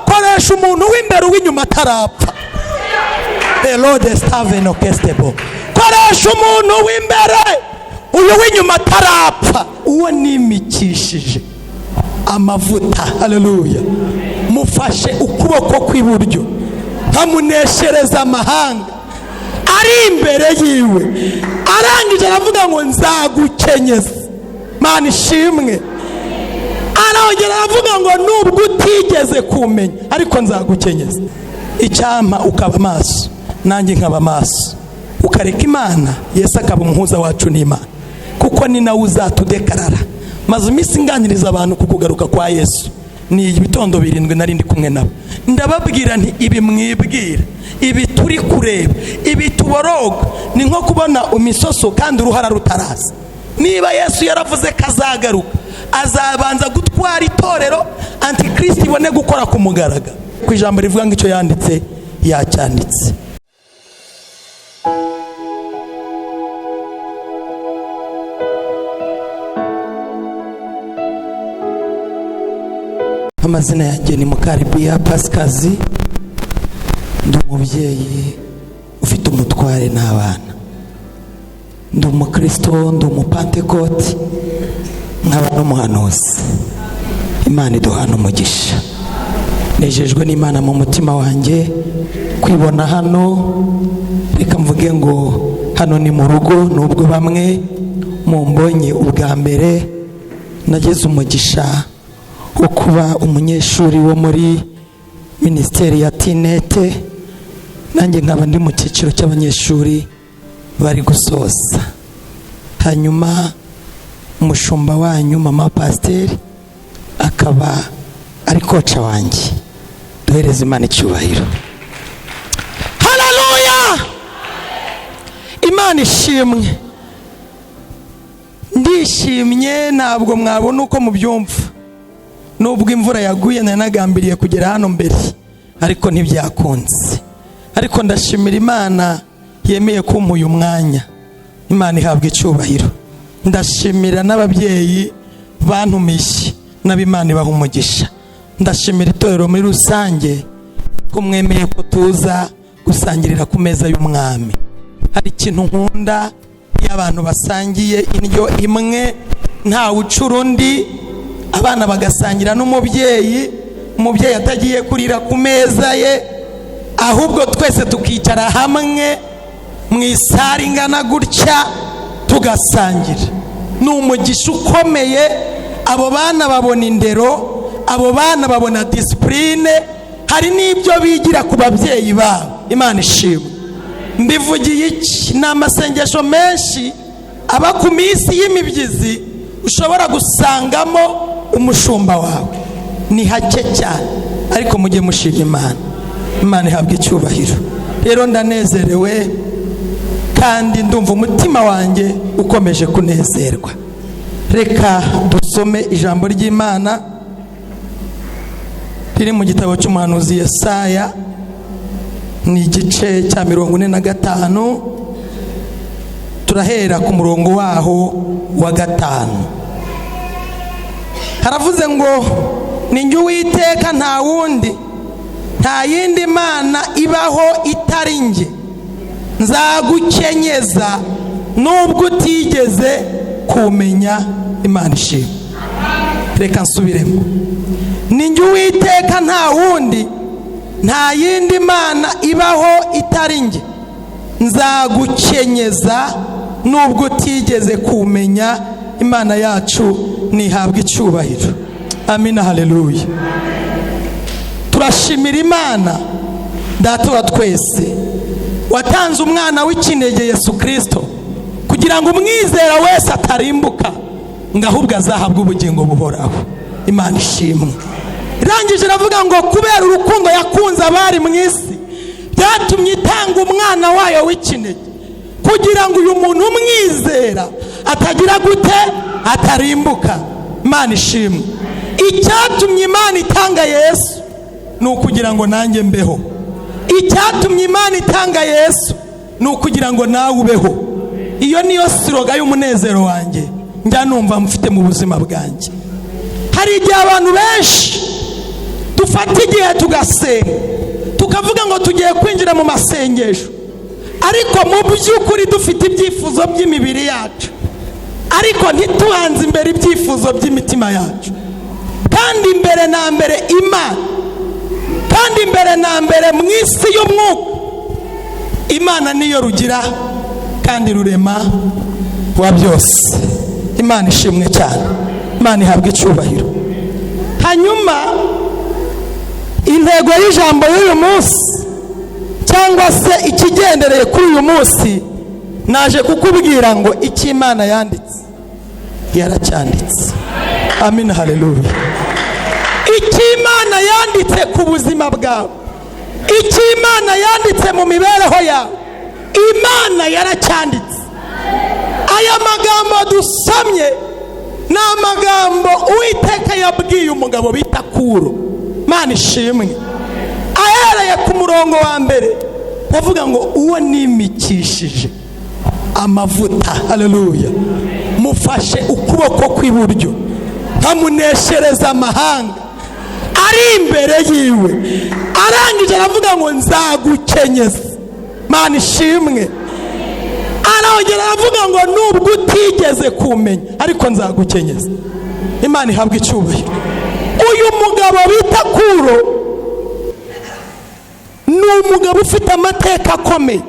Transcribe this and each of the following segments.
koresha umuntu w'imbere w'inyuma atarapfa. Elode stave no kestebo. Koresha umuntu w'imbere uyu w'inyuma atarapfa. Uwo nimikishije amavuta. Haleluya. Mufashe ukuboko kw'iburyo hamuneshereza amahanga ari imbere yiwe. Arangije aravuga ngo nzagukenyeza. Mana ishimwe. Arongera aravuga ngo nubwo utigeze kumenya ariko nzagukenyeza. Icyampa ukaba maso nanjye nkaba maso, ukareka Imana. Yesu akaba umuhuza wacu n'Imana, kuko ni nawe uzatudekarara. Maze iminsi nganiriza abantu ku kugaruka kwa Yesu. Ni ibitondo 7 nari ndi kumwe nabo, ndababwira nti ibi mwibwira, ibi turi kureba, ibi tuboroga ni nko kubona umisoso kandi uruhara rutaraza. Niba Yesu yaravuze kazagaruka, azabanza gutwara itorero antikristo ibone gukora ku mugaragaro. Ku ijambo rivuga ngo icyo yanditse yacyanditse. Amazina yanjye ni Mukaribiya Pasikazi. Ndi umubyeyi ufite umutware n'abana. Ndi umukristo, ndi umupantekoti, nkaba n'umuhanuzi. Imana iduhana umugisha. Nejejwe n'Imana mu mutima wanjye kwibona hano. Reka mvuge ngo hano ni mu rugo, nubwo bamwe mumbonye ubwa mbere. Nageze umugisha wo kuba umunyeshuri wo muri Minisiteri ya Tinete. Nanjye nkaba ndi mu cyiciro cy'abanyeshuri bari gusoza. Hanyuma umushumba wanyu mama pasiteri akaba ari koca wanjye. Duhereze Imana icyubahiro. Haleluya. Imana ishimwe. Ndishimye ntabwo mwabona uko mubyumva. Nubwo imvura yaguye nanagambiriye kugera hano mbere ariko ntibyakunze. Ariko ndashimira Imana yemeye kumpa uyu mwanya. Imana ihabwa icyubahiro. Ndashimira n'ababyeyi bantumiye n'ab'Imana ibaha umugisha. Ndashimira itorero muri rusange ko mwemeye ko tuza gusangirira ku meza y'umwami. Hari ikintu nkunda iyo abantu basangiye indyo imwe nta ucura undi, abana bagasangira n'umubyeyi, umubyeyi atagiye kurira ku meza ye, ahubwo twese tukicara hamwe mu isari ingana gutya tugasangira. Ni umugisha ukomeye. Abo bana babona indero, abo bana babona disipurine, hari n'ibyo bigira ku babyeyi babo. Imana ishimwe. Mbivugiye iki? Ni amasengesho menshi aba ku minsi y'imibyizi ushobora gusangamo umushumba wawe. Ni hake cyane ariko mujye mushima Imana. Imana ihabwa icyubahiro. Rero ndanezerewe kandi ndumva umutima wanjye ukomeje kunezerwa. Reka dusome ijambo ry'Imana riri mu gitabo cy'umuhanuzi Yesaya. Ni igice cya 45. Turahera ku murongo waho wa 5. Haravuze ngo ni njye Uwiteka nta wundi, nta yindi Mana ibaho itari njye. Nzagukenyeza nubwo utigeze kumenya. Imana ishimwe. Reka nsubiremo. Ni njye Uwiteka nta wundi, nta yindi Mana ibaho itari njye. Nzagukenyeza nubwo utigeze kumenya. Imana yacu nihabwa icyubahiro. Amina. Haleluya. Turashimira Imana Data wa twese watanze umwana w'ikinege Yesu Kristo kugira ngo umwizera wese atarimbuka ngahubwo azahabwa ubugingo buhoraho. Imana ishimwe. Irangije ravuga ngo kubera urukundo yakunze abari mu isi byatumye itanga umwana wayo w'ikinege kugira ngo uyu muntu umwizera atagira gute, atarimbuka. Imana ishimwe. Icyatumye Imana itanga Yesu ni ukugira ngo nanjye mbeho. Icyatumye Imana itanga Yesu ni ukugira ngo nawe ubeho. Iyo niyo siroga y'umunezero wanjye njya numva mfite mu buzima bwanjye. Hari igihe abantu benshi dufata igihe tugasenga, tukavuga ngo tugiye kwinjira mu masengesho, ariko mu by'ukuri dufite ibyifuzo by'imibiri yacu, ariko ntituhanze imbere ibyifuzo by'imitima yacu. Kandi imbere na mbere Imana, kandi imbere na mbere mu isi y'umwuka, Imana niyo rugira kandi rurema wa byose. Imana ishimwe cyane, Imana ihabwa icyubahiro. Hanyuma intego y'ijambo y'uyu munsi, cyangwa se ikigendereye kuri uyu munsi, naje kukubwira ngo icyo Imana yanditse yaracyanditse. Amen, haleluya. Icyo Imana yanditse ku buzima bwawe, icyo Imana yanditse mu mibereho yawe, Imana yaracyanditse. Aya magambo dusomye ni amagambo Uwiteka yabwiye umugabo bita Kuro. Imana ishimwe. Ahereye ku murongo wa mbere bavuga ngo uwo nimikishije amavuta, haleluya, mufashe ukuboko kw'iburyo nkamuneshereza amahanga ari imbere yiwe. Arangije aravuga ngo nzagukenyeza. Imana ishimwe. Arongera aravuga ngo nubwo utigeze kumenya ariko nzagukenyeza. Imana ihabwa icyubahiro. Uyu mugabo bita Kuro ni umugabo ufite amateka akomeye,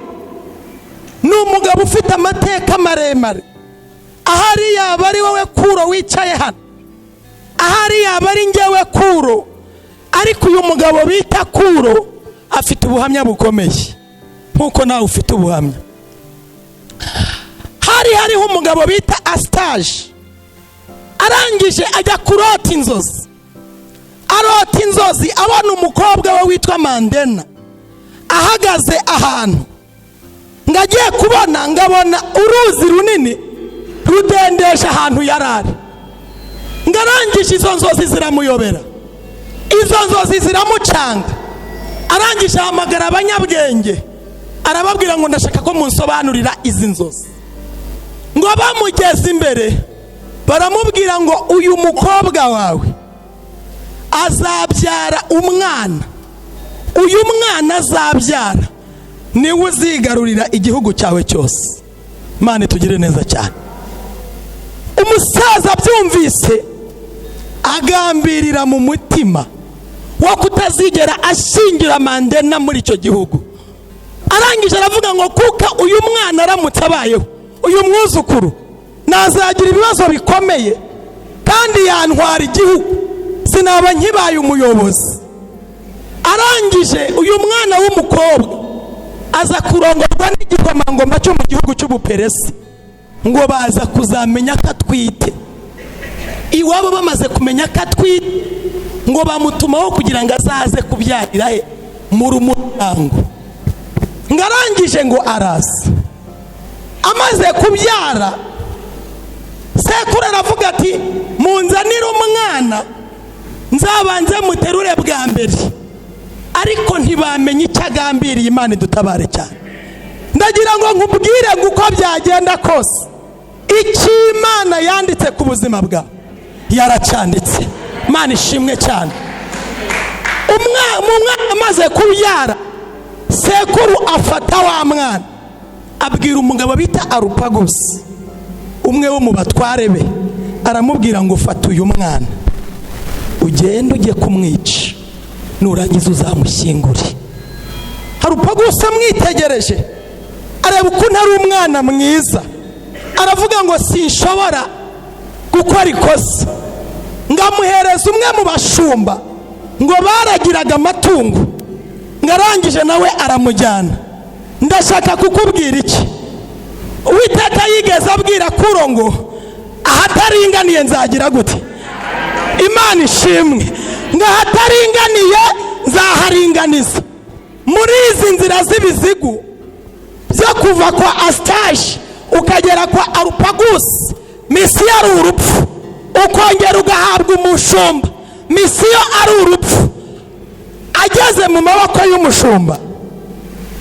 ni umugabo ufite amateka maremare. Ahari yaba ari wowe Kuro wicaye hano, ahari yaba ari njyewe Kuro, ariko uyu mugabo bita Kuro afite ubuhamya bukomeye nkuko nawe ufite ubuhamya. Hariho umugabo bita Astage, arangije ajya kurota inzozi. Arota inzozi abona umukobwa we witwa Mandena ahagaze ahantu, ngagiye kubona ngabona uruzi runini rudendesha ahantu yarari. Ngarangije izo nzozi ziramuyobera, izo nzozi ziramucanga. Arangije ahamagara abanyabwenge, arababwira ngo ndashaka ko munsobanurira izi nzozi. Ngo bamugeze imbere baramubwira ngo uyu mukobwa wawe azabyara umwana, uyu mwana azabyara niwe uzigarurira igihugu cyawe cyose. Imana tugire neza cyane. Umusaza byumvise agambirira mu mutima wo kutazigera ashingira Mandela muri icyo gihugu. Arangije aravuga ngo kuko uyu mwana aramutse abayeho, uyu mwuzukuru nazagira ibibazo bikomeye kandi yantwara igihugu, sinaba nkibaye umuyobozi. Arangije uyu mwana w'umukobwa aza kurongorwa n'igikomangoma cyo mu gihugu cy'Ubuperesi, ngo baza kuzamenya ko atwite. Iwabo bamaze kumenya ko atwite, ngo bamutumaho kugira ngo azaze kubyarira he mu rumuryango. Ngarangije ngo araza, amaze kubyara sekuru aravuga ati munzanire umwana nzabanze muterure bwa mbere. Ariko ntibamenye icyo agambiriye. Imana dutabare cyane. Ndagira ngo nkubwire uko byagenda kose, icyo Imana yanditse ku buzima bwawe yaracyanditse. Imana ishimwe cyane. Umwana amaze kubyara, sekuru afata wa mwana abwira umugabo bita Arupagusi, umwe wo mu batware be, aramubwira ngo fata uyu mwana ugende ujye kumwica, nurangiza uzamushyingure. Arupagusi amwitegereje areba ukuntu ari umwana mwiza, aravuga ngo sinshobora gukora ikosa, ngamuhereza umwe mu bashumba ngo baragiraga amatungo. Ngarangije nawe aramujyana. Ndashaka kukubwira iki, Uwiteka yigeze abwira Kuro ngo ahataringaniye nzagira gute? Imana ishimwe. Ngo ahataringaniye nzaharinganiza. Muri izi nzira z'ibizigu byo kuva kwa Astage ukagera kwa Arupagusi, misiyo ari urupfu, ukongera ugahabwa umushumba, misiyo ari urupfu. Ageze mu maboko y'umushumba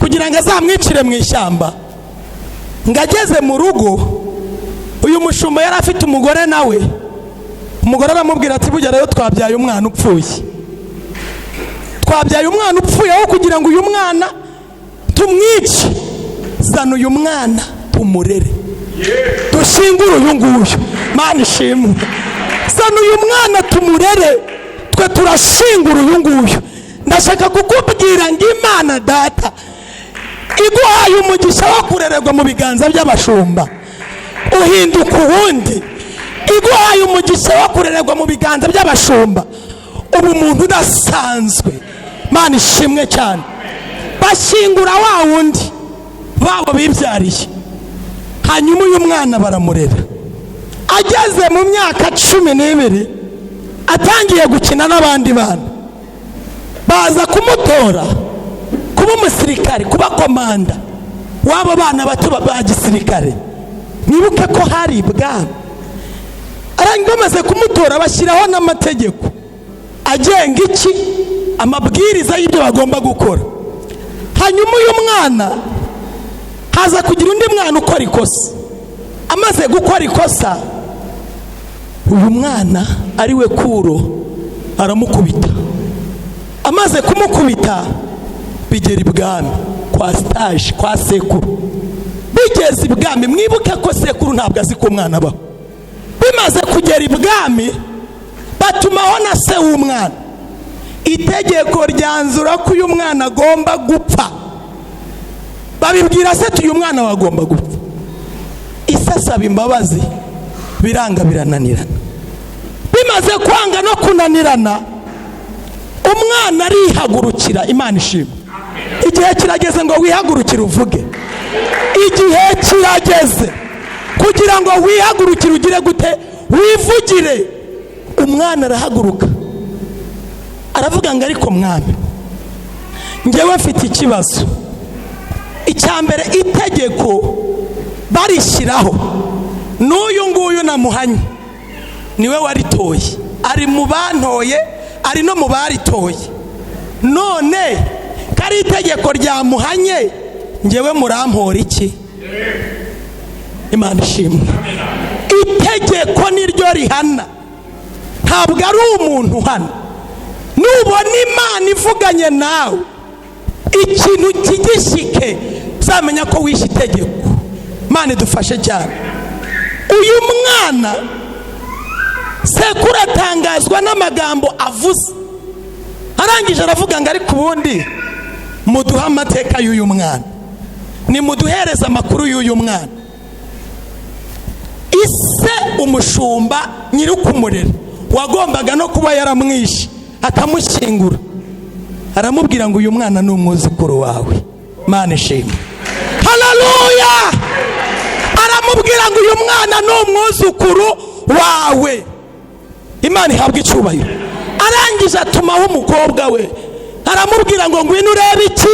kugira ngo azamwicire mu ishyamba, ngageze mu rugo, uyu mushumba yari afite umugore nawe. Umugore aramubwira ati bugerayo twabyaye umwana upfuye. twabyaye umwana upfuye, aho kugira ngo uyu mwana tumwice, zana uyu mwana tumurere, dushingure uyu nguyu. Mana ishimwe, zana uyu mwana tumurere, twe turashingura uyu nguyu. Ndashaka kukubwira ngo Imana Data iguhaye umugisha wo kurererwa mu biganza by'abashumba, uhinduka uwundi. Iguhaye umugisha wo kurererwa mu biganza by'abashumba, ubu umuntu udasanzwe. Mana ishimwe cyane. Bashingura wa wundi babo bibyariye, hanyuma uyu mwana baramurera. Ageze mu myaka 12 atangiye gukina n'abandi bana, baza kumutora kuba umusirikare, kuba komanda w'abo bana bato ba gisirikare. Nibuke ko hari ibwami. Bamaze kumutora bashyiraho n'amategeko agenga iki, amabwiriza y'ibyo bagomba gukora. Hanyuma uyu mwana haza kugira undi mwana ukora ikosa. Amaze gukora ikosa, uyu mwana ari we Kuro aramukubita. Amaze kumukubita, bigera ibwami kwa stage, kwa sekuru. Bigeze ibwami, mwibuke ko sekuru ntabwo azi ko umwana abaho. Bimaze kugera ibwami, batumaho na se w'umwana. Itegeko ryanzura ko uyu mwana agomba gupfa. Babibwira se uyu mwana wagomba gupfa. Isasaba imbabazi, biranga birananirana. Bimaze kwanga no kunanirana, umwana arihagurukira. Imana ishimwe. Igihe kirageze ngo wihagurukire uvuge. Igihe kirageze kugira ngo wihagurukire ugire gute, wivugire. Umwana arahaguruka aravuga ngo ariko mwami, njyewe mfite ikibazo. Icyambere, itegeko barishyiraho n'uyu nguyu namuhanye niwe waritoye, ari mu bantoye, ari no mu baritoye. None kari itegeko ryamuhanye, njyewe murampora iki? Imana ishimwe. Itegeko niryo rihana, ntabwo ari umuntu hano. Nubona Imana ivuganye nawe ikintu kigishike, uzamenya ko wishe itegeko. Imana idufashe cyane. Uyu mwana sekuru atangazwa n'amagambo avuze, arangije aravuga ngo ariko ubundi muduha amateka y'uyu mwana, ni muduhereza amakuru y'uyu mwana. Ise umushumba nyiri kumurera wagombaga no kuba yaramwishe akamushyingura, aramubwira ngo uyu mwana ni umwuzukuru wawe. Mana ishimwe. Haleluya. Aramubwira ngo uyu mwana ni umwuzukuru wawe. Imana ihabwa icyubahiro. Arangije atumaho umukobwa we, aramubwira ngo ngwino urebe iki,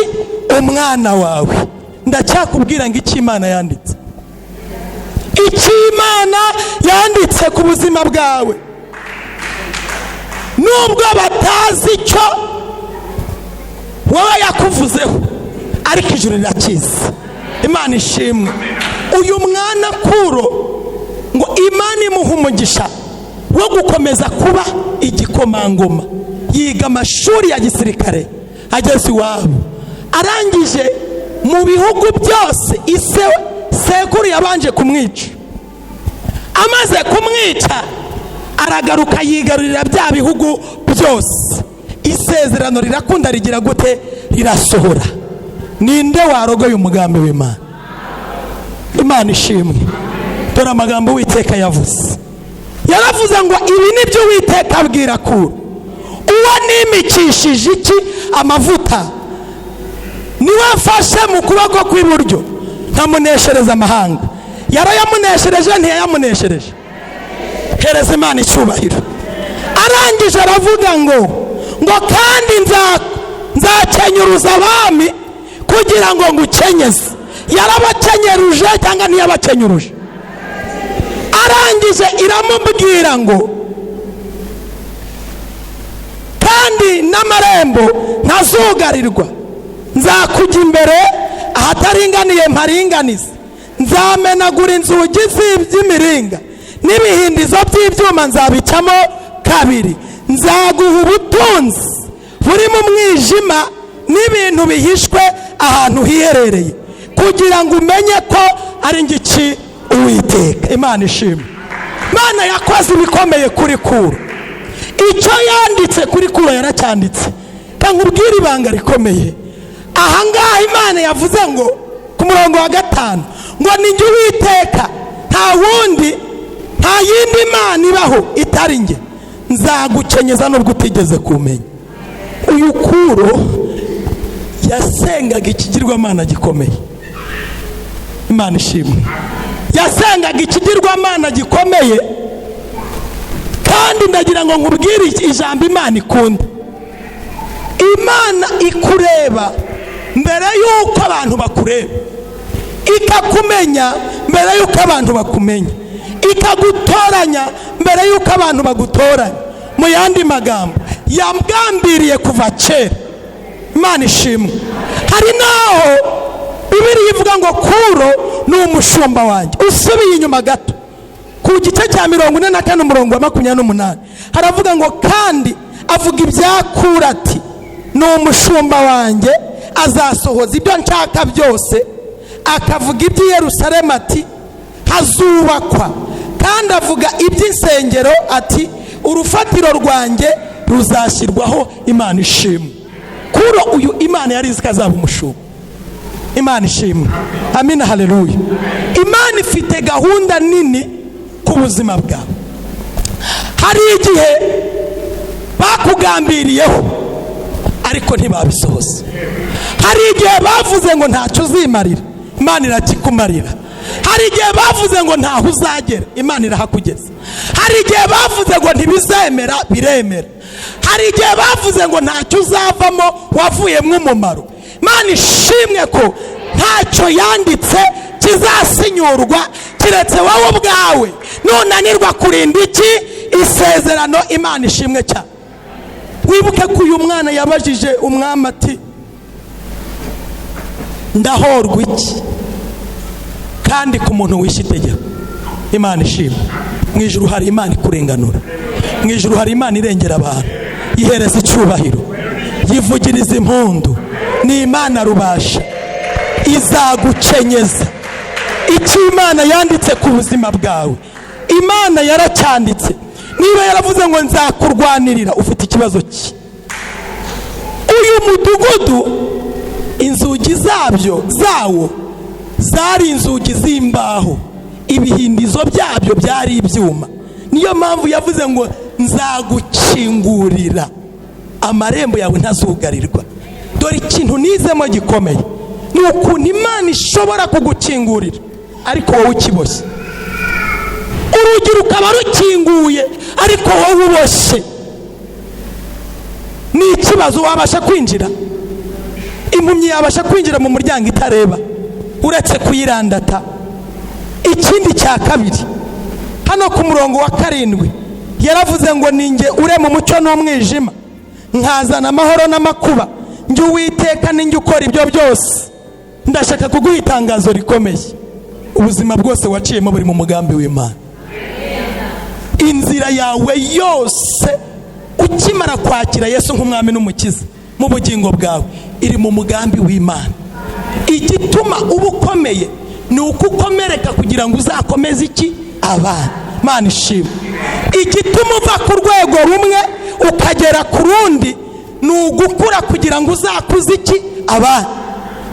umwana wawe. Ndacyakubwira ngo iki Imana yanditse, iki Imana yanditse ku buzima bwawe. Nubwo batazi icyo wowe yakuvuzeho, ariko ijuru rirakizi. Imana ishimwe. Uyu mwana Kuro ngo Imana imuha umugisha wo gukomeza kuba igikomangoma. Yiga amashuri ya gisirikare, ageze iwabo. Arangije mu bihugu byose ise sekuru yabanje kumwica. Amaze kumwica, aragaruka yigarurira bya bihugu byose. Isezerano rirakunda rigira gute, rirasohora. Ninde warogoye umugambi w'Imana? Imana ishimwe. Dore amagambo Uwiteka yavuze. Yaravuze ngo ibi nibyo Uwiteka abwira Kuro, uwo nimikishije iki, amavuta, niwe afashe mu kuboko kw'iburyo nkamuneshereza amahanga. Yarayamuneshereje ntiyayamuneshereje? Hereza Imana icyubahiro. Arangije aravuga ngo kandi nzakenyuruza abami kugira ngo ngukenyeze. Yarabakenyeruje cyangwa ntiyabakenyuruje? Arangije iramubwira ngo kandi n'amarembo ntazugarirwa, nzakujya imbere ahataringaniye mparinganize, nzamenagura inzugi z'iby'imiringa n'ibihindizo by'ibyuma nzabicamo kabiri, nzaguha ubutunzi uri mu mwijima n'ibintu bihishwe ahantu hiherereye, kugira ngo umenye ko ari ngiki Uwiteka. Imana ishimwe. Imana yakoze ibikomeye kuri Kuro. Icyo yanditse kuri Kuro yaracyanditse. Kankubwira ibanga rikomeye. Ahangaha Imana yavuze ngo ku murongo wa 5 ngo ni njye Uwiteka, nta wundi, nta yindi Imana ibaho itari njye, nzagukenyeza nubwo utigeze kumenya. Uyu Kuro yasengaga ikigirwamana gikomeye. Imana ishimwe. Yasengaga ikigirwamana gikomeye, kandi ndagira ngo nkubwire ijambo Imana ikunda. Imana ikureba mbere yuko abantu bakureba, ikakumenya mbere yuko abantu bakumenya, ikagutoranya mbere yuko abantu bagutoranya. Mu yandi magambo, yambwambiriye kuva kera. Imana ishimwe. Hari naho Bibiliya ivuga ngo Kuro ni umushumba wanjye. Usubiye inyuma gato ku gice cya 44 umurongo wa 28 haravuga ngo kandi avuga ibya Kuro ati ni umushumba wanjye, azasohoza ibyo nshaka byose. Akavuga iby'i Yerusalemu ati hazubakwa, kandi avuga iby'insengero ati urufatiro rwanjye ruzashyirwaho. Imana ishimwe. Kuro uyu Imana yari izi ko azaba umushumba. Imana ishimwe. Amina, haleluya. Imana ifite gahunda nini ku buzima bwawe. Hari igihe bakugambiriyeho ariko ntibabisohoza. Hari igihe bavuze ngo ntacyo uzimarira, Imana irakikumarira. Hari igihe bavuze ngo ntaho uzagera, Imana irahakugeza. Hari igihe bavuze ngo ntibizemera, biremera. Hari igihe bavuze ngo ntacyo uzavamo, wavuyemo umumaro. Imana ishimwe ko ntacyo yanditse kizasinyurwa kiretse wowe ubwawe nunanirwa kurinda iki isezerano. Imana ishimwe cyane. Wibuke ko uyu mwana yabajije umwami ati ndahorwa iki kandi ku muntu wishe itegeko. Imana ishimwe. Mu ijuru hari Imana ikurenganura. Mu ijuru hari Imana irengera abantu, yihereza icyubahiro, yivugiriza impundu. Ni Imana rubasha, izagukenyeza. Icyo Imana yanditse ku buzima bwawe, Imana yaracyanditse. Niba yaravuze ngo nzakurwanirira, ufite ikibazo ki? Uyu mudugudu inzugi zawo zari inzugi z'imbaho, ibihindizo byabyo byari ibyuma. Niyo mpamvu yavuze ngo nzagukingurira, amarembo yawe ntazugarirwa. Dore ikintu nizemo gikomeye ni ukuntu Imana ishobora kugukingurira ariko wowe ukiboshye. Urugi rukaba rukinguye ariko wowe uboshye. Ni ikibazo wabasha kwinjira? Impumyi yabasha kwinjira mu muryango itareba uretse kuyirandata? Ikindi cya kabiri, hano ku murongo wa 7 yaravuze ngo ninjye ure mu mucyo n'umwijima, nkazana amahoro n'amakuba, njye Uwiteka ninjye ukora ibyo byose. Ndashaka kuguha itangazo rikomeye. Ubuzima bwose waciyemo buri mu mugambi w'Imana. Inzira yawe yose ukimara kwakira Yesu nk'umwami n'umukiza mu bugingo bwawe iri mu mugambi w'Imana. Igituma uba ukomeye ni uko ukomereka kugira ngo uzakomeze iki abana. Imana ishimwe. Igituma uva ku rwego rumwe ukagera ku rundi ni ugukura kugira ngo uzakuze iki abana.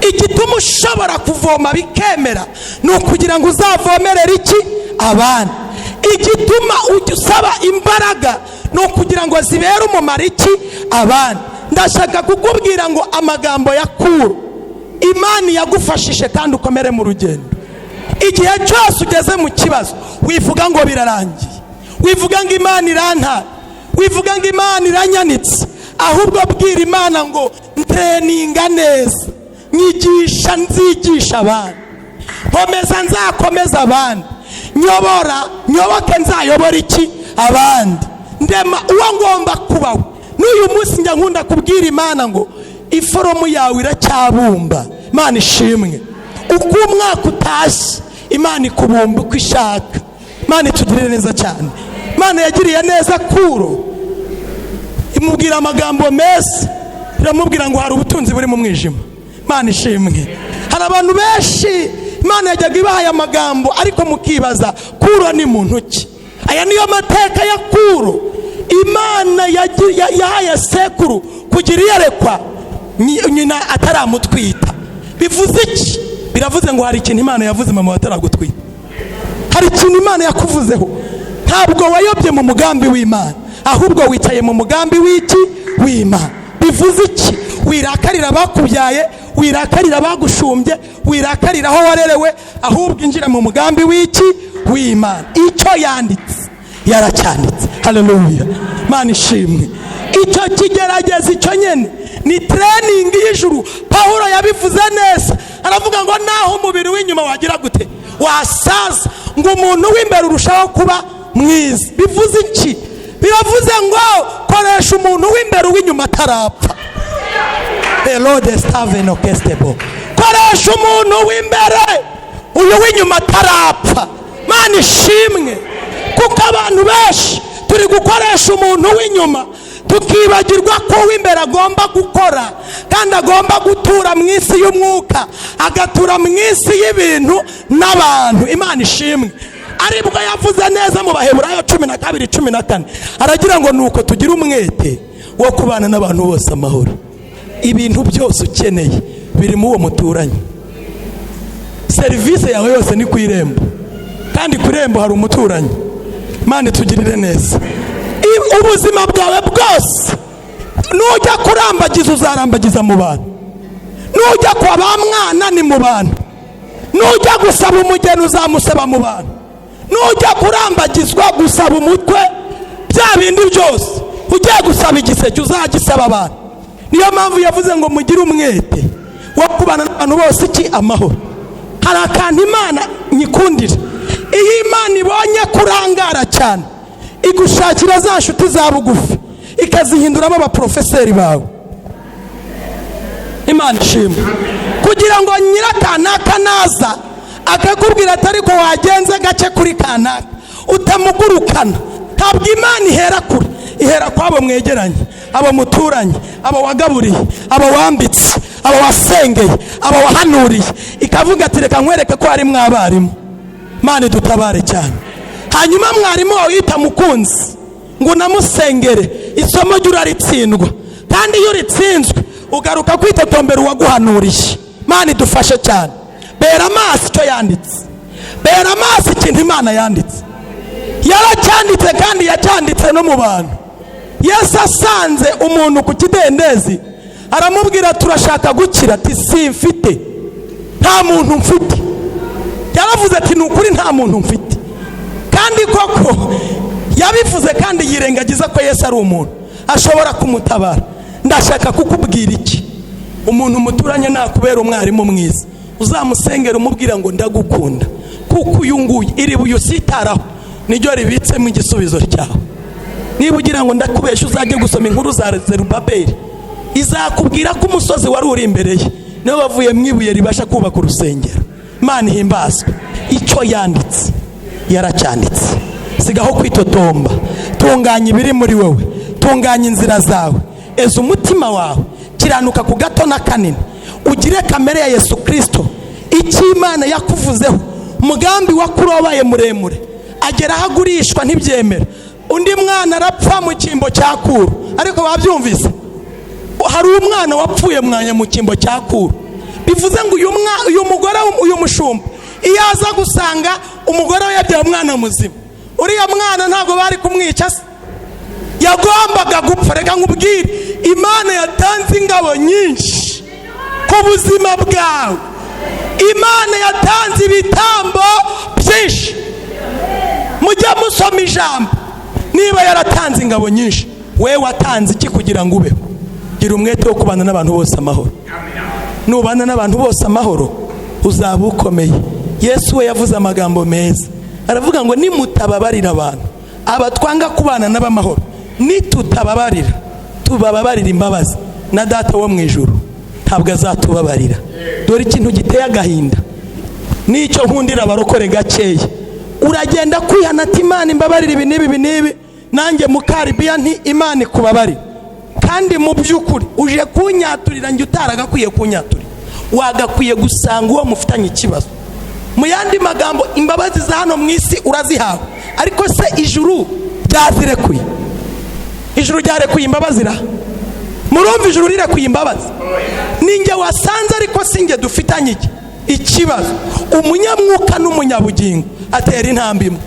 Igituma ushobora kuvoma bikemera ni ukugira ngo uzavomerere iki abana. Igituma usaba imbaraga ni ukugira ngo zibere umumaro iki abana. Ndashaka kukubwira ngo amagambo ya Kuro, Imana yagufashije kandi ukomere mu rugendo. Igihe cyose ugeze mu kibazo wivuga ngo birarangiye, wivuga ngo Imana irantara, wivuga ngo Imana iranyanitse, ahubwo bwira Imana ngo nteninga neza, nyigisha nzigisha abandi, nkomeza nzakomeza abandi, nyobora nyoboke nzayobora iki abandi, ndema uwo ngomba kubaho. N'uyu munsi njya nkunda kubwira Imana ngo iforomu yawe iracyabumba. Imana ishimwe. Uko umwaka utashye Imana ikubumba uko ishaka. Imana itugirire neza cyane. Imana yagiriye neza Kuro, imubwira amagambo meza biramubwira ngo hari ubutunzi buri mu mwijima. Imana ishimwe. Hari abantu benshi Imana yajyaga ibaha amagambo ariko mukibaza Kuro ni muntu ki? Aya niyo mateka ya Kuro. Imana yahaye sekuru kugira iyerekwa nyina ataramutwita. Bivuze iki? Biravuze ngo hari ikintu Imana yavuze mama wataragutwita. Hari ikintu Imana yakuvuzeho. Ntabwo wayobye mu mugambi w'Imana, ahubwo wicaye mu mugambi w'iki? W'Imana. Bivuze iki? Wirakarira bakubyaye, wirakarira bagushumbye, wirakarira aho warerewe, ahubwo injira mu mugambi w'iki? W'Imana. Icyo yanditse yaracyanditse. Haleluya. Imana ishimwe. Icyo kigerageza icyo nyene ni training y'ijuru. Paulo yabivuze neza, aravuga ngo naho umubiri w'inyuma wagira gute wasaza, ngo umuntu w'imbere urushaho kuba mwiza. Bivuze iki? Biravuze ngo koresha umuntu w'imbere w'inyuma atarapfa. Elode stave no kestebo. Koresha umuntu w'imbere uyu w'inyuma atarapfa. Mana ishimwe. Kuko abantu benshi turi gukoresha umuntu w'inyuma tukibagirwa ko w'imbere agomba gukora kandi agomba gutura mu isi y'umwuka, agatura mu isi y'ibintu n'abantu. Imana ishimwe. Aribwo yavuze neza mu Baheburayo 12:14 aragira ngo nuko tugira umwete wo kubana n'abantu bose amahoro. Ibintu byose ukeneye biri mu uwo muturanye. Service yawe yose ni ku irembo, kandi ku irembo hari umuturanyi. Imana tugirire neza. Ubuzima bwawe bwose nujya kurambagiza uzarambagiza mu bantu, nujya kwa ba mwana ni mu bantu, nujya gusaba umugeni uzamusaba mu bantu, nujya kurambagizwa gusaba umutwe, bya bindi byose ugiye gusaba igiseke uzagisaba abantu. Niyo mpamvu yavuze ngo mugire umwete wo kubana n'abantu bose iki? Amahoro. Hari akantu Imana nyikundira. Iyo Imana ibonye kurangara cyane igushakira za nshuti za bugufi ikazihinduramo abaprofeseri bawe. Imana ishimwe. Kugira ngo nyirakanaka naza akakubwira atari ko wagenze gace kuri kanaka utamugurukana. Ntabwo Imana ihera kure, ihera kwabo mwegeranye, abo muturanye, abo wagaburiye, abo wambitse, abo wasengeye, abo wahanuriye, ikavuga ati reka nkwereke ko ari mwabarimu. Imana dutabare cyane. Hanyuma mwarimu wita mukunzi ngo namusengere, isomo ry'uraritsindwa, kandi iyo uritsinzwe ugaruka kwitotombera uwaguhanuriye. Imana idufashe cyane. Bera amaso icyo yanditse, bera amaso ikintu Imana yanditse. Yaracyanditse kandi yacyanditse no mu bantu. Yesu asanze umuntu ku kidendezi aramubwira turashaka gukira, ati simfite, nta muntu mfite. Yaravuze ati nukuri nta muntu mfite. Kandi koko yabivuze kandi yirengagiza ko Yesu ari umuntu ashobora kumutabara. Ndashaka kukubwira iki? Umuntu muturanye nakubera umwarimu mwiza, uzamusengera umubwira ngo ndagukunda, kuko uyunguye iri buye usitaraho niryo ribitse mu gisubizo cyawe. Niba ugira ngo ndakubesha uzajye gusoma inkuru za Zerubabeli, izakubwira ko umusozi wari uri imbere ye niwe wavuye mu ibuye ribasha kubaka urusengero. Imana ihimbazwe. Icyo yanditse yaracyanditse. Sigaho kwitotomba. Tunganya ibiri muri wowe, tunganya inzira zawe, eza umutima wawe, kiranuka ku gato na kanini, ugire kamere ya Yesu Kristo. Icyo Imana yakuvuzeho, umugambi wa Kuro wabaye muremure, agera ahagurishwa ntibyemera. Undi mwana arapfa mu cyimbo cya Kuro, ariko babyumvise hari umwana wapfuye mwanya mu cyimbo cya Kuro. Bivuze ngo uyu mugore uyu mushumba iyo aza gusanga umugore we yabyaye umwana muzima, uriya mwana ntabwo bari kumwica se, yagombaga gupfa. Reka nkubwire, Imana yatanze ingabo nyinshi ku buzima bwawe. Imana yatanze ibitambo byinshi. Mujye musoma ijambo. Niba yaratanze ingabo nyinshi, we watanze iki kugira ngo ubeho? Gira umwete wo kubana n'abantu bose amahoro. Nubana n'abantu bose amahoro uzaba ukomeye. Yesu we yavuze amagambo meza, aravuga ngo nimutababarira abantu abatwanga kubana n'abamahoro, nitutababarira tubababarira imbabazi, na data wo mu ijuru ntabwo azatubabarira. Dore ikintu giteye agahinda nicyo nkundira abarokore gakeya. Uragenda kwihana ati Imana imbabarira ibi n'ibi, nanjye Mukaribiya nti Imana ikubabarira, kandi mu by'ukuri uje kunyaturira njye utaragakwiye kunyaturira, wagakwiye gusanga uwo mufitanye ikibazo. Mu yandi magambo, imbabazi za hano mu isi urazihawe, ariko se ijuru ryazirekuye? Ijuru ryarekuye imbabazi ra? Murumva ijuru rirekuye imbabazi? Ninjye wasanze, ariko sinjye dufitanye ikibazo. Umunyamwuka n'umunyabugingo atera intambwe imwe.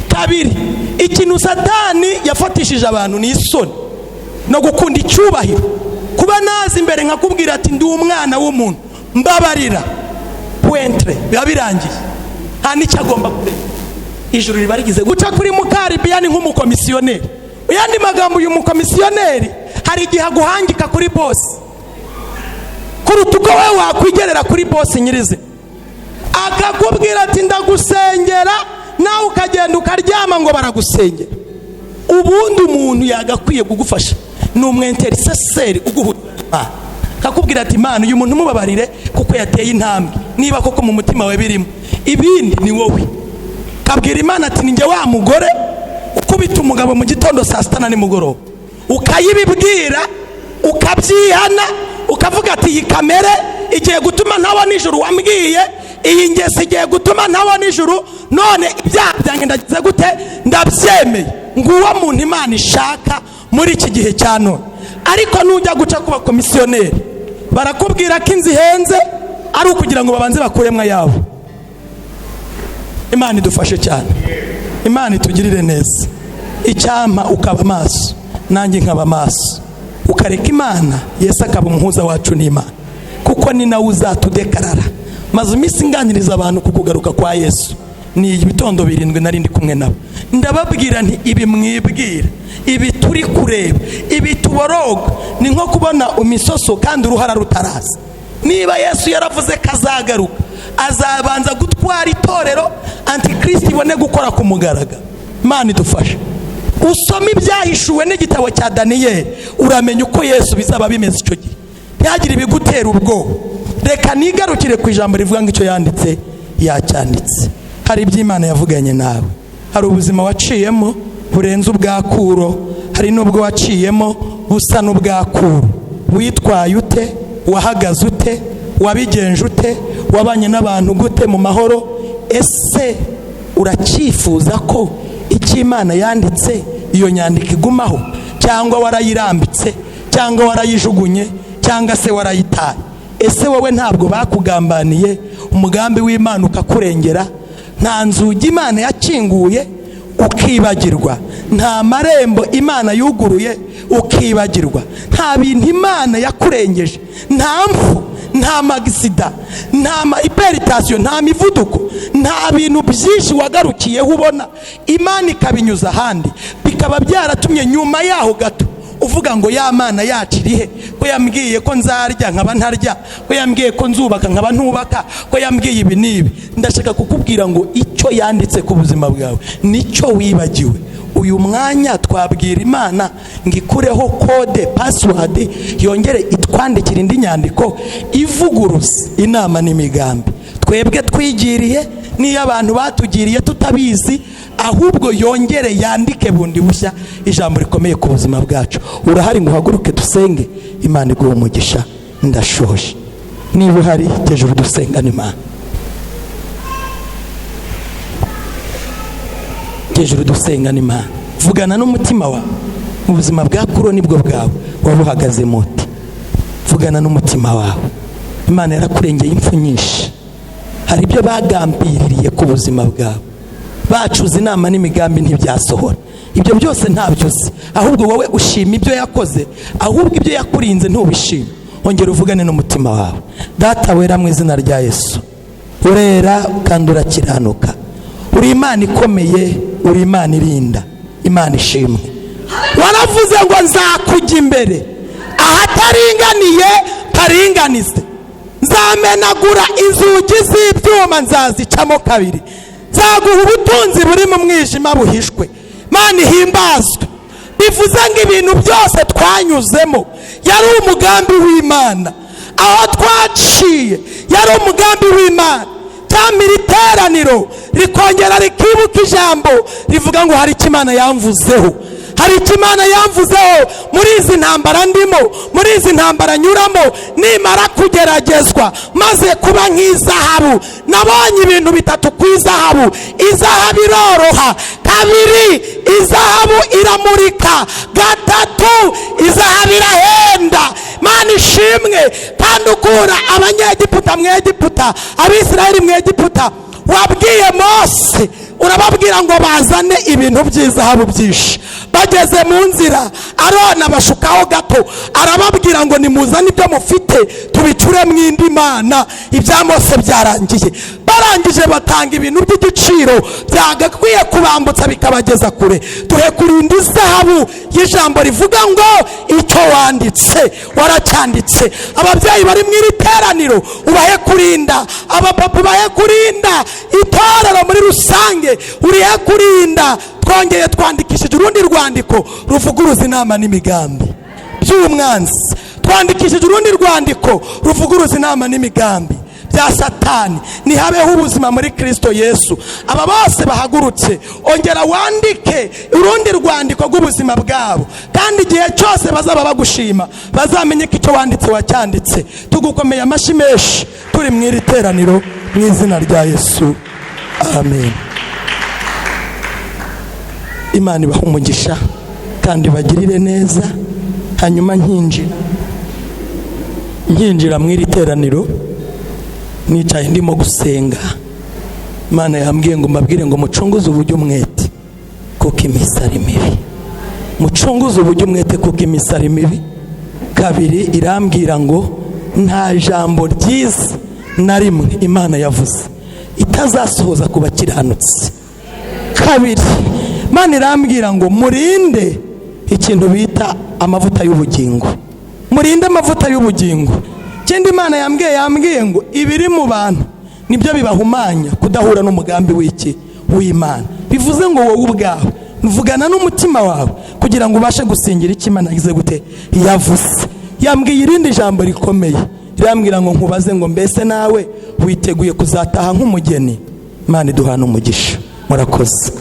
Kabiri, ikintu Satani yafatishije abantu ni isoni no gukunda icyubahiro. Kuba nazi imbere nkakubwira ati ndi umwana w'umuntu, mbabarira, pointre, biba birangiye, nta n'icyo agomba kureka. Ijuru riba rigize guca kuri Mukaribiya ni nk'umukomisiyoneri. Uyandi magambo, uyu mukomisiyoneri hari igihe aguhangika kuri bosi kuruta uko wowe wakwigerera kuri bosi nyirize, akakubwira ati ndagusengera, nawe ukagenda ukaryama ngo baragusengera. Ubundi umuntu yagakwiye kugufasha ni umwinteriseseri uguhuza Imana, akakubwira ati Imana uyu muntu mubabarire kuko yateye intambwe, niba koko mu mutima we birimo, ibindi ni wowe. Kabwira Imana ati ninjye wa mugore ukubita umugabo mu gitondo saa sita na nimugoroba, ukayibibwira, ukabyihana, ukavuga ati iyi kamere igiye gutuma ntabona ijuru wambwiye, iyi ngese igiye gutuma ntabona ijuru, none ibyaha byanjye ndagize gute? Ndabyemeye. Nguwo muntu Imana ishaka muri iki gihe cya none. Ariko nujya guca ku bakomisiyoneri, barakubwira ko inzu ihenze ari ukugira ngo babanze bakuremwa yabo. Imana idufashe cyane, Imana itugirire neza. Icyampa ukaba amaso, nanjye nkaba amaso, ukareka Imana, Yesu akaba umuhuza wacu n'Imana, kuko ni nawe uzatudekarara. Maze iminsi nganiriza abantu ku kugaruka kwa Yesu, ni ibitondo 7 narindi kumwe nabo, ndababwira nti ibi mwibwira, ibi turi kureba, ibi tuboroga, ni nko kubona imisoso kandi uruhara rutaraza. Niba Yesu yaravuze kazagaruka, azabanza gutwara itorero, antikristo ibone gukora ku mugaragaro. Imana idufashe. Usoma ibyahishuwe n'igitabo cya Daniyeli, uramenya uko Yesu bizaba bimeze icyo gihe. Ntihagire ibigutera ubwoba. Reka nigarukire ku ijambo rivuga ngo icyo yanditse yacyanditse. Hari iby'Imana yavuganye nawe, hari ubuzima waciyemo burenze ubwakuro, hari n'ubwo waciyemo busa n'ubwakuro. Witwaye ute? Wahagaze ute? Wabigenje ute? Wabanye n'abantu gute mu mahoro? Ese uracyifuza ko icyo Imana yanditse iyo nyandiko igumaho, cyangwa warayirambitse, cyangwa warayijugunye, cyangwa se warayitaye? Ese wowe ntabwo bakugambaniye umugambi w'Imana ukakurengera? Nta nzugi Imana yakinguye ukibagirwa, nta marembo Imana yuguruye ukibagirwa, nta bintu Imana yakurengeje, nta mfu, nta magisida, nta hypertension, nta mivuduko, nta bintu byinshi wagarukiyeho ubona Imana ikabinyuza ahandi, bikaba byaratumye nyuma yaho gato uvuga ngo ya Mana yacu irihe? Ko yambwiye ko nzarya nkaba ntarya, ko yambwiye ko nzubaka nkaba ntubaka, ko yambwiye ibi nibi. Ndashaka kukubwira ngo icyo yanditse ku buzima bwawe nicyo wibagiwe. Uyu mwanya twabwira Imana ngikureho code password, yongere itwandikira indi nyandiko ivuguruza inama n'imigambi twebwe twigiriye, niyo abantu batugiriye tutabizi, ahubwo yongere yandike bundi bushya ijambo rikomeye ku buzima bwacu. Urahari ngo uhaguruke dusenge, Imana iguhe umugisha. Ndashoje. Niba uhari hejuru dusengane Imana, hejuru dusengane Imana. Vugana n'umutima wawe, ubuzima bwa kuro nibwo bwawe wabuhagaze muti. Vugana n'umutima wawe. Imana yarakurengeye impfu nyinshi, hari ibyo bagambiririye ku buzima bwawe, bacuze inama n'imigambi ntibyasohora. Ibyo byose ntabyo uzi, ahubwo wowe ushima ibyo yakoze, ahubwo ibyo yakurinze ntubishima. Ongera uvugane n'umutima wawe. Data wera, mu izina rya Yesu, urera kandi urakiranuka, uri Imana ikomeye, uri Imana irinda, Imana ishimwe. Waravuze ngo nzakujya imbere, ahataringaniye paringanize, nzamenagura inzugi z'ibyuma nzazicamo kabiri, nzaguha ubutunzi buri mu mwijima buhishwe. Mana ihimbazwe. Bivuze ngo ibintu byose twanyuzemo yari umugambi w'Imana, aho twaciye yari umugambi w'Imana. Tamira iteraniro rikongera rikibuka ijambo rivuga ngo hari icyo Imana yamvuzeho, hari icyo Imana yamvuzeho muri izi ntambara ndimo, muri izi ntambara nyuramo. Nimara kugeragezwa maze kuba nk'izahabu, nabonye ibintu bitatu ku izahabu. Izahabu iroroha, kabiri izahabu iramurika, gatatu izahabu irahenda. Mana ishimwe. Kandi ukura abanyegiputa mu Egiputa, Abisirayeli mu Egiputa, wabwiye Mose urababwira ngo bazane ibintu by'izahabu byinshi. Bageze mu nzira, Aroni abashukaho gato, arababwira ngo nimuzane ibyo mufite tubicure mu indi mana. Ibya Mose byarangiye. Barangije batanga ibintu by'igiciro byagakwiye kubambutsa bikabageza kure. Tuhe kurinda izahabu y'ijambo rivuga ngo icyo wanditse waracyanditse. Ababyeyi bari mu iri teraniro ubahe kurinda, abapapa ubahe kurinda, itorero muri rusange urihe kurinda. Twongeye twandikishije urundi rwandiko ruvuguruza inama n'imigambi by'umwanzi. Twandikishije urundi rwandiko ruvuguruza inama n'imigambi bya Satani. Nihabeho ubuzima muri Kristo Yesu. Aba bose bahagurutse, ongera wandike urundi rwandiko rw'ubuzima bwabo, kandi igihe cyose bazaba bagushima bazamenye ko icyo wanditse wacyanditse. Tugukomeye amashyi menshi turi mu iri teraniro mu izina rya Yesu, amen. Imana ibahe umugisha kandi bagirire neza. Hanyuma nkinjira mu iri teraniro, nicaye ndimo gusenga, Imana yambwiye ngo mbabwire ngo mucunguze uburyo umwete kuko iminsi ari mibi. Mucunguze uburyo umwete kuko iminsi ari mibi. Kabiri irambwira ngo nta jambo ryiza na rimwe Imana yavuze itazasohoza ku bakiranutsi. Kabiri Imana irambwira ngo murinde ikintu bita amavuta y'ubugingo. Murinde amavuta y'ubugingo. Kindi Imana yambwiye ngo ibiri mu bantu nibyo bibahumanya kudahura n'umugambi w'Imana. Bivuze ngo wowe ubwawe mvugana n'umutima wawe kugira ngo ubashe gusingira icyo Imana yagize gute yavuze. Yambwiye irindi jambo rikomeye, irambwira ngo nkubaze ngo mbese nawe witeguye kuzataha nk'umugeni. Imana iduhana umugisha. Murakoze.